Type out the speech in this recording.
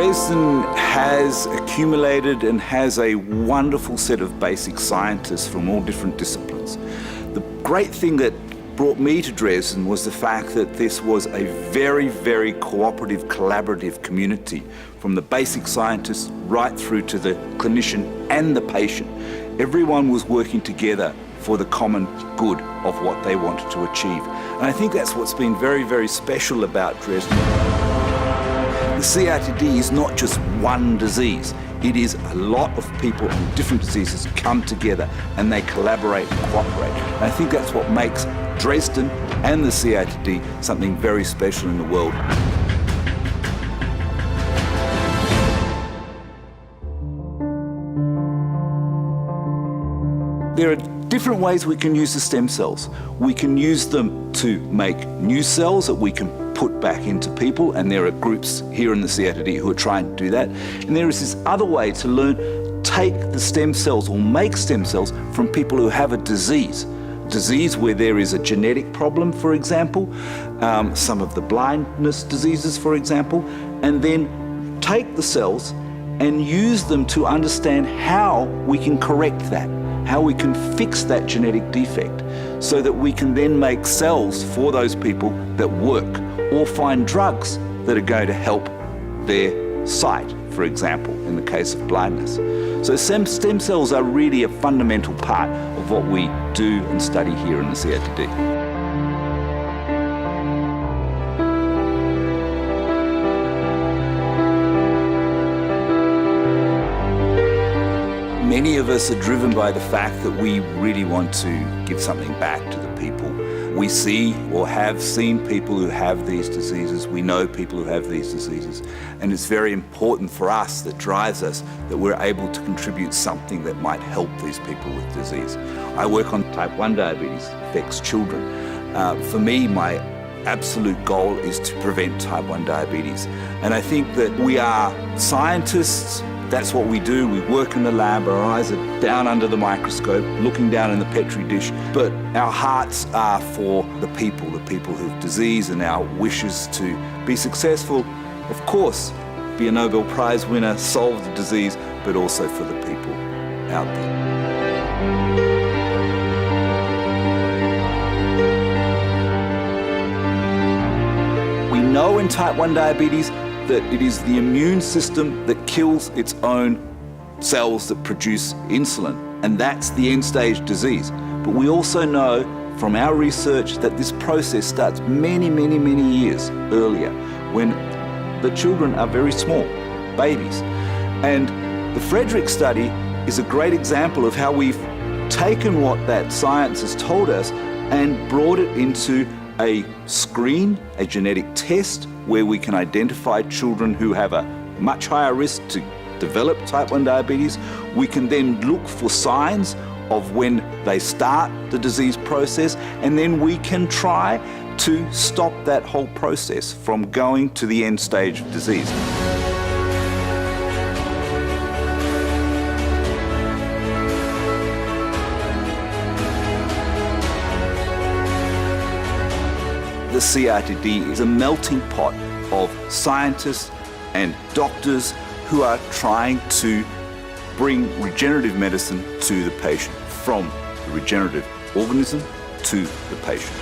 Dresden has accumulated and has a wonderful set of basic scientists from all different disciplines. The great thing that brought me to Dresden was the fact that this was a very, very cooperative, collaborative community, from the basic scientists right through to the clinician and the patient. Everyone was working together for the common good of what they wanted to achieve. And I think that's what's been very, very special about Dresden. The CRTD is not just one disease. It is a lot of people in different diseases come together and they collaborate and cooperate. And I think that's what makes Dresden and the CRTD something very special in the world. There are different ways we can use the stem cells. We can use them to make new cells that we can put back into people, and there are groups here in the CRTD who are trying to do that. And there is this other way to take the stem cells or make stem cells from people who have a disease where there is a genetic problem, for example, some of the blindness diseases, for example, and then take the cells and use them to understand how we can correct that, how we can fix that genetic defect, so that we can then make cells for those people that work, or find drugs that are going to help their sight, for example, in the case of blindness. So stem cells are really a fundamental part of what we do and study here in the CRTD. Many of us are driven by the fact that we really want to give something back to the people. We see or have seen people who have these diseases. We know people who have these diseases. And it's very important for us, that drives us, that we're able to contribute something that might help these people with disease. I work on type 1 diabetes, affects children. For me, my absolute goal is to prevent type 1 diabetes. And I think that we are scientists. That's what we do. We work in the lab, our eyes are down under the microscope, looking down in the Petri dish, but our hearts are for the people who have disease, and our wishes to be successful, of course, be a Nobel Prize winner, solve the disease, but also for the people out there. We know in type 1 diabetes that it is the immune system that kills its own cells that produce insulin, and that's the end-stage disease. But we also know from our research that this process starts many, many, many years earlier, when the children are very small, babies. And the Frederick study is a great example of how we've taken what that science has told us and brought it into a screen, a genetic test, where we can identify children who have a much higher risk to develop type 1 diabetes. We can then look for signs of when they start the disease process, and then we can try to stop that whole process from going to the end stage of disease. The CRTD is a melting pot of scientists and doctors who are trying to bring regenerative medicine to the patient, from the regenerative organism to the patient.